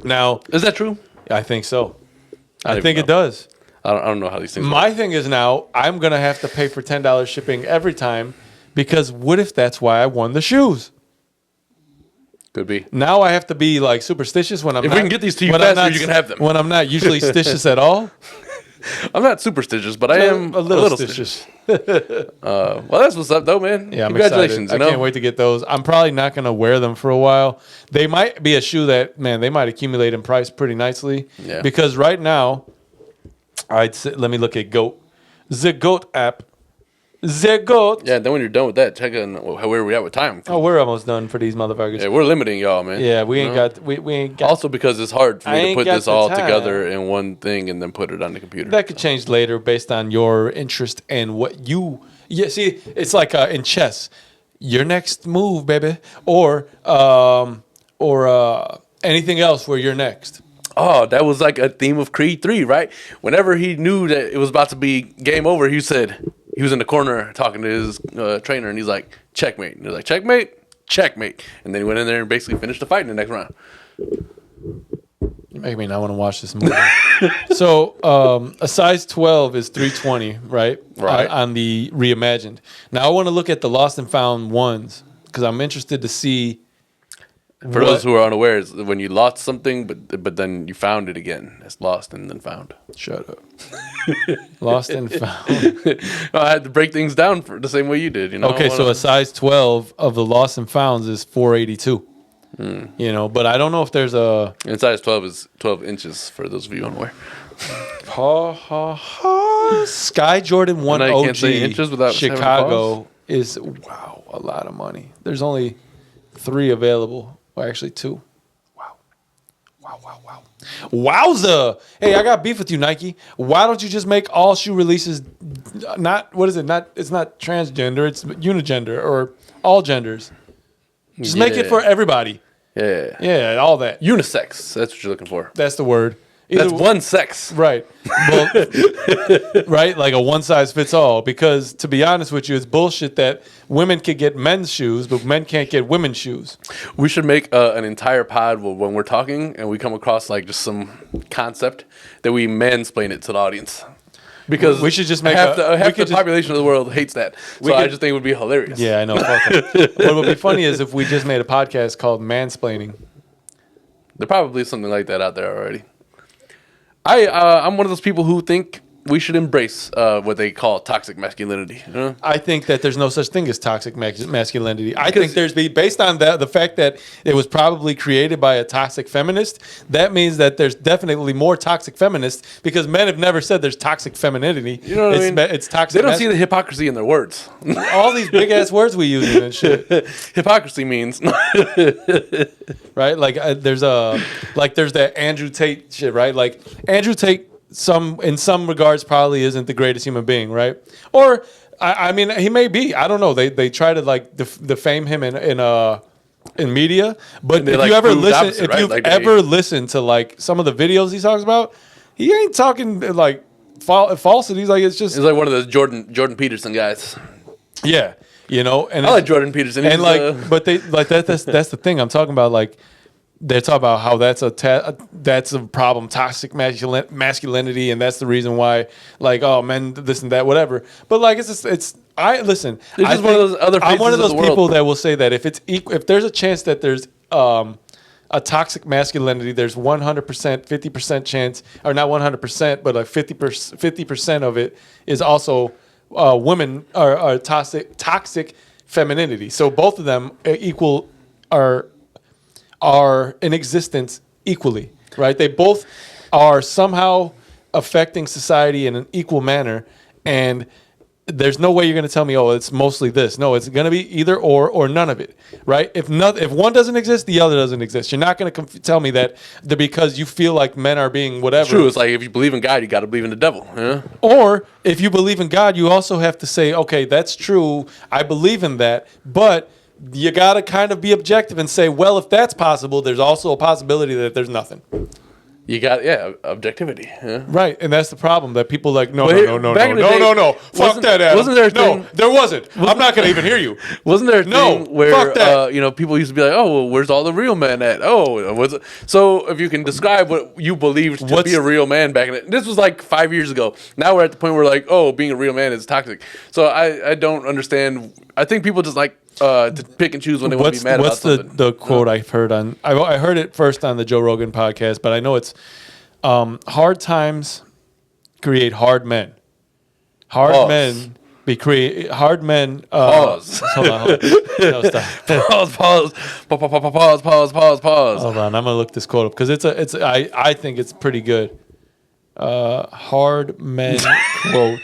Now, is that true? I think so. I don't think even it does. I don't know how these things work. My thing is now I'm gonna have to pay for $10 shipping every time because what if that's why I won the shoes? Could be. Now I have to be like superstitious when I'm. If we can get these to you faster, you can have them. When I'm not usually stitious at all. I'm not superstitious, but I am a little stitious. Well, that's what's up, though, man. Yeah, I'm Congratulations. excited. I can't wait to get those. I'm probably not going to wear them for a while. They might be a shoe that, man, they might accumulate in price pretty nicely. Yeah. Because right now, let me look at GOAT. The GOAT app. The GOAT. Yeah, then when you're done with that, check on where we at with time. Oh, we're almost done for these motherfuckers. Yeah, we're limiting y'all, man. Yeah, we ain't got. We ain't got. Also, because it's hard for I me to ain't put got this the all time. together in one thing and then put it on the computer. That could change later based on your interest and what you. Yeah, see, it's like in chess, your next move, baby, or anything else where you're next. Oh, that was like a theme of Creed 3, right? Whenever he knew that it was about to be game over, he said he was in the corner talking to his trainer, and he's like, "Checkmate." And he's like, "Checkmate, checkmate." And then he went in there and basically finished the fight in the next round. You make me not want to watch this movie. So a size 12 is 320, right? Right. On the reimagined. Now I want to look at the lost and found ones because I'm interested to see. For those who are unaware, it's when you lost something, but then you found it again. It's lost and then found. Shut up. Lost and found. I had to break things down for the same way you did. Okay, so a size 12 of the lost and founds is 482. But I don't know if there's a. And size 12 is 12 inches for those of you unaware. Sky Jordan 1 I know you OG can't say inches without having Chicago is, a lot of money. There's only 3 available. Or actually 2. Wow. Wowza. Hey, I got beef with you, Nike. Why don't you just make all shoe releases it's not transgender, it's unigender or all genders. Just make it for everybody. Yeah. Yeah, all that. Unisex. That's what you're looking for. That's the word. That's one sex. Right. Well, right? Like a one size fits all. Because to be honest with you, it's bullshit that women can get men's shoes, but men can't get women's shoes. We should make an entire pod when we're talking and we come across like just some concept that we mansplain it to the audience. Because we should just make half the population of the world hates that. So I just think it would be hilarious. Yeah, I know. What would be funny is if we just made a podcast called Mansplaining. There probably is something like that out there already. I'm one of those people who think we should embrace what they call toxic masculinity. You know? I think that there's no such thing as toxic masculinity. I think based on the fact that it was probably created by a toxic feminist, that means that there's definitely more toxic feminists because men have never said there's toxic femininity. You know what I mean? It's toxic. They don't see the hypocrisy in their words. All these big ass words we use and shit. Hypocrisy means right. Like there's that Andrew Tate shit. Right. Like Andrew Tate. In some regards probably isn't the greatest human being, right? Or I mean he may be. I don't know. They try to like defame him in media, but if you ever listen, ever listened to like some of the videos he talks about, he ain't talking like falsities. Like it's like one of those Jordan Peterson guys. Yeah, and I like Jordan Peterson. And but they like that's the thing I'm talking about. Like they talk about how that's a problem, toxic masculinity, and that's the reason why, like, oh, men, this and that, whatever. But like, I'm one of those people that will say that if there's a chance that there's a toxic masculinity, there's 100%, 50% chance, or not 100%, but like 50% of it is also women are toxic femininity. So both of them are in existence equally, right? They both are somehow affecting society in an equal manner, and there's no way you're going to tell me, oh, it's mostly this. No, it's going to be either or none of it, right? If one doesn't exist, the other doesn't exist. You're not going to tell me that because you feel like men are being whatever. True. It's like if you believe in God, you got to believe in the devil. Yeah. Or if you believe in God, you also have to say, okay, that's true. I believe in that, but you got to kind of be objective and say, well, if that's possible, there's also a possibility that there's nothing. You got objectivity. Yeah. Right, and that's the problem that people like no. Fuck that, Adam. Wasn't there a thing? No, there wasn't. I'm not gonna even hear you. Wasn't there a thing where people used to be like, oh, well, where's all the real men at? Oh, so if you can describe what you believed to be a real man back in it, this was like 5 years ago. Now we're at the point where like, oh, being a real man is toxic. So I don't understand. I think people just like to pick and choose when they want to be mad about something. What's the quote I've heard on? I heard it first on the Joe Rogan podcast, but I know it's hard times create hard men. Hard men create hard men. Pause. Hold on. No, stop. Pause. Hold on. I'm gonna look this quote up because I think it's pretty good. Hard men quote.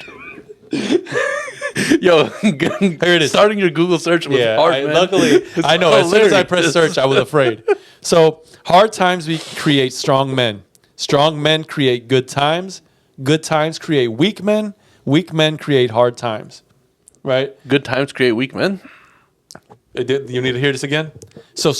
Yo, here it is. Starting your Google search with hard men. Luckily, I know. As soon as I pressed search, I was afraid. So, hard times create strong men. Strong men create good times. Good times create weak men. Weak men create hard times. Right? Good times create weak men? You need to hear this again? So,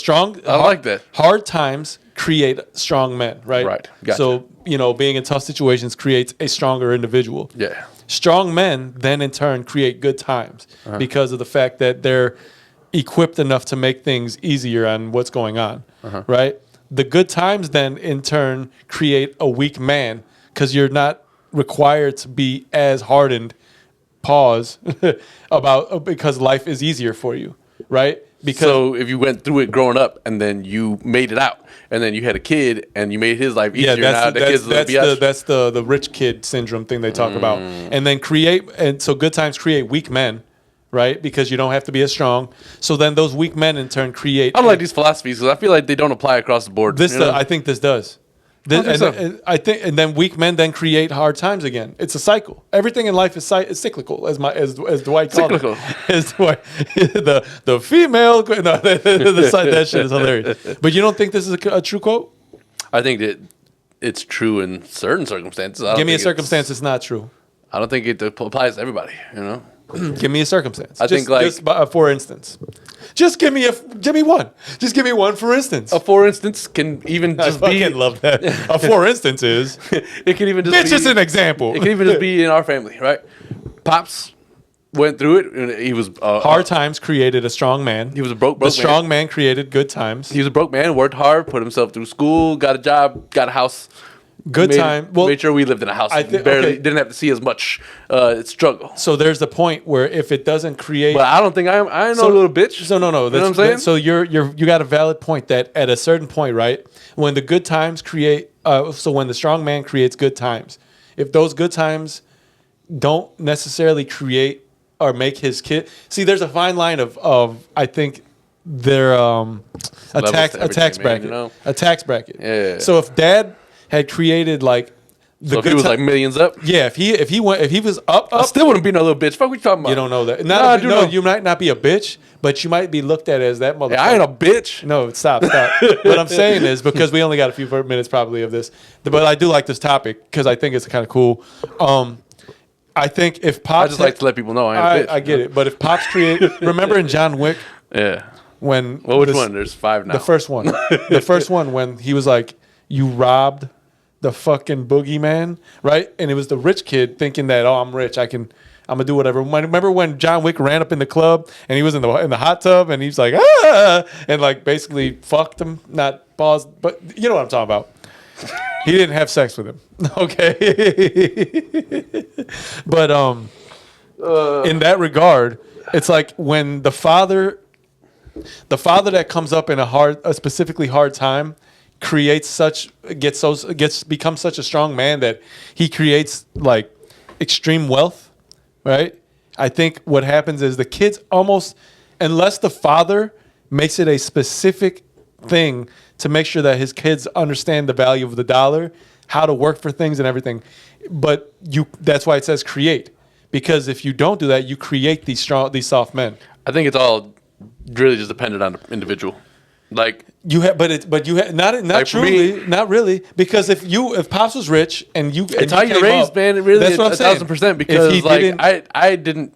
I like that. Hard times create strong men, right? Right. Gotcha. So, being in tough situations creates a stronger individual. Yeah. Strong men then in turn create good times because of the fact that they're equipped enough to make things easier on what's going on, right? The good times then in turn create a weak man because you're not required to be as hardened, because life is easier for you, right? So if you went through it growing up and then you made it out and then you had a kid and you made his life easier, that's the rich kid syndrome thing they talk about. And then so good times create weak men, right? Because you don't have to be as strong. So then those weak men in turn create. I don't like these philosophies because I feel like they don't apply across the board. I think this does. I think, and then weak men then create hard times again. It's a cycle. Everything in life is cyclical, as Dwight called it. As Dwight, the female. No, that shit is hilarious. But you don't think this is a true quote? I think that it's true in certain circumstances. Give me a circumstance it's not true. I don't think it applies to everybody. Give me a circumstance. For instance. Just give me one. Just give me one for instance. A for instance can even just be. I love that. A for instance is. It can even just it's just an example. It can even just be in our family, right? Pops went through it. And he was hard times created a strong man. He was a broke man. The strong man created good times. He was a broke man, worked hard, put himself through school, got a job, got a house. Made sure we lived in a house. Didn't have to see as much struggle. So there's the point where if it doesn't create, but I don't think I know a little bitch. So no, you know what I'm saying. So you got a valid point that at a certain point, right, when the good times create, so when the strong man creates good times, if those good times don't necessarily create or make his kid, see, there's a fine line of I think they're a tax bracket, a tax bracket. Yeah. So if dad had created like so if he was like millions up, yeah. If he was up, I still wouldn't be no little bitch. Fuck, what you talking about? You don't know that. No, you might not be a bitch, but you might be looked at as that motherfucker. Yeah, I ain't a bitch. No, stop. What I'm saying is because we only got a few minutes probably of this, but I do like this topic because I think it's kind of cool. I think if Pops, I just like to let people know I ain't a bitch. I get it, but if Pops remember in John Wick, yeah, which one? There's 5 now. The first one when he was like, you robbed the fucking boogeyman, right? And it was the rich kid thinking that, oh, I'm rich, I'm gonna do whatever. Remember when John Wick ran up in the club and he was in the hot tub and he's like, and like basically fucked him, not paused, but you know what I'm talking about. He didn't have sex with him, okay? But in that regard, it's like when the father that comes up in a specifically hard time becomes such a strong man that he creates like extreme wealth, right? I think what happens is the kids almost, unless the father makes it a specific thing to make sure that his kids understand the value of the dollar, how to work for things and everything. But that's why it says create. Because if you don't do that, you create these soft men. I think it's all really just dependent on the individual. Like you have, not like truly, me, not really. Because if Pops was rich and you, it's how you're raised, man. It really, that's what I'm saying. 1,000%. Because like I didn't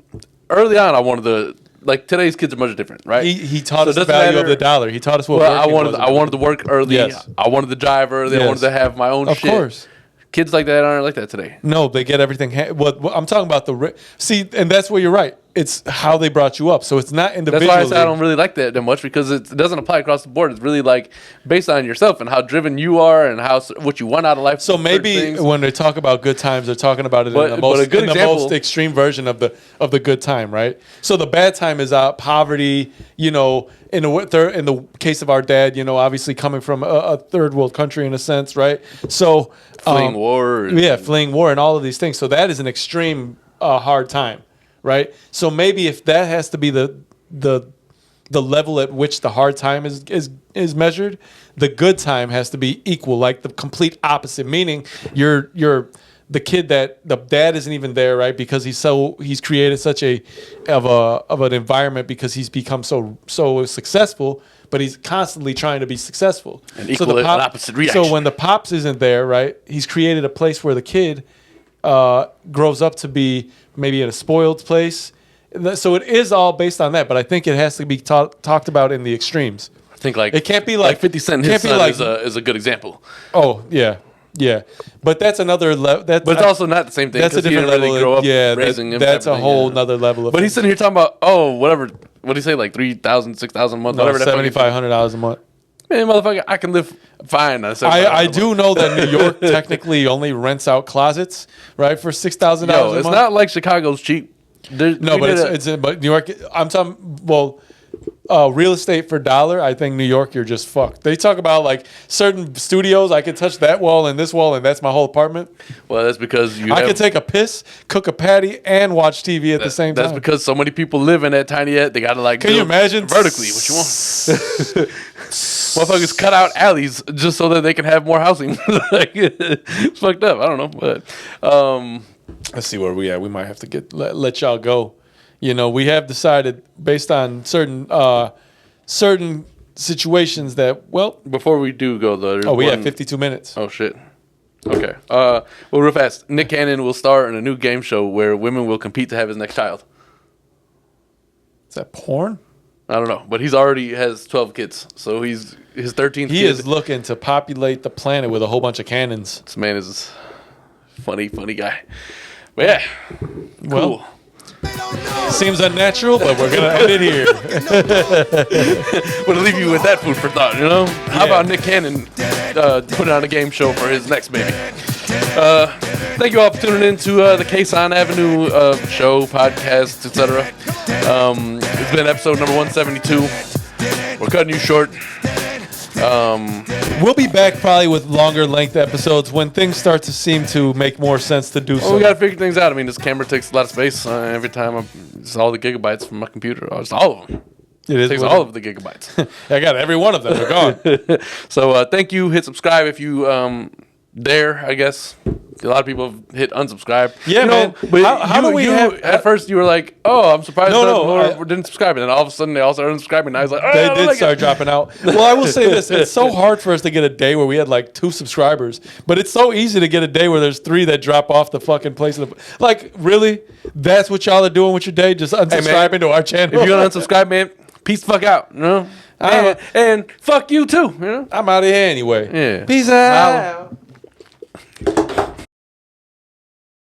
early on. I wanted to. Like today's kids are much different, right? He taught us the value of the dollar. He taught us what. Well, I wanted to work early. Yes. I wanted to drive early. Yes. I wanted to have my own shit. Of course. Kids like that aren't like that today. No, they get everything. What I'm talking about and that's where you're right. It's how they brought you up. So it's not individually. That's why I say I don't really like that much because it doesn't apply across the board. It's really like based on yourself and how driven you are and what you want out of life. So maybe when they talk about good times, they're talking about it in the most extreme version of the good time, right? So the bad time is poverty. You know, in the case of our dad, you know, obviously coming from a third world country in a sense, right? So fleeing war, fleeing war, and all of these things. So that is an extreme hard time. Right, so maybe if that has to be the level at which the hard time is measured, the good time has to be equal, like the complete opposite. Meaning, you're the kid that the dad isn't even there, right? Because he's created such of an environment because he's become so successful, but he's constantly trying to be successful. An equal and opposite reaction. So when the pops isn't there, right, he's created a place where the kid grows up to be maybe in a spoiled place. So it is all based on that, but I think it has to be talked about in the extremes. I think like it can't be like 50 Cent. His son is a good example. Oh yeah, but that's another level. But it's also not the same thing. That's a different level. Really grow up raising him. That's a whole nother level. But he's sitting here talking about whatever. What do you say? Like $3,000, $6,000 a month. No, whatever. $7,500 a month. Man, motherfucker, I can live fine. I do know that New York technically only rents out closets, right, for $6,000 a month. It's not like Chicago's cheap. But New York. I'm talking. Well, real estate for dollar. I think New York, you're just fucked. They talk about like certain studios. I could touch that wall and this wall, and that's my whole apartment. Well, that's because I could take a piss, cook a patty, and watch TV at the same time. That's because so many people live in that tiny. They gotta like. Can you imagine vertically what you want? Motherfuckers cut out alleys just so that they can have more housing. Like, it's fucked up. I don't know, but let's see where we at. We might have to let y'all go. You know, we have decided based on certain situations that before we do go though. We have 52 minutes. Oh shit. Okay. Well, real fast. Nick Cannon will star in a new game show where women will compete to have his next child. Is that porn? I don't know, but he's already has 12 kids, so his 13th kid. He is looking to populate the planet with a whole bunch of cannons. This man is a funny guy. But yeah, cool. Seems unnatural, but we're gonna end it here. We're gonna leave you with that food for thought. You know, how about Nick Cannon putting on a game show for his next baby? Thank you all for tuning in to the Kasson Avenue show, podcast, etc. It's been episode number 172. We're cutting you short. We'll be back probably with longer length episodes when things start to seem to make more sense to do so. We got to figure things out. I mean, this camera takes a lot of space every time. It's all the gigabytes from my computer. It's all of them. It takes all of the gigabytes. I got every one of them. They're gone. So thank you. Hit subscribe if you dare, I guess. A lot of people have hit unsubscribe. Yeah, man. But how do we at first you were like, oh, I'm surprised more didn't subscribe. And then all of a sudden they all started unsubscribing. And I was like, they did start dropping out. Well, I will say this. It's so hard for us to get a day where we had like 2 subscribers. But it's so easy to get a day where there's 3 that drop off the fucking place. Like, really? That's what y'all are doing with your day? Just unsubscribing to our channel? If you're going to unsubscribe, man, peace the fuck out. You know? And fuck you too. You know? I'm out of here anyway. Yeah. Peace out.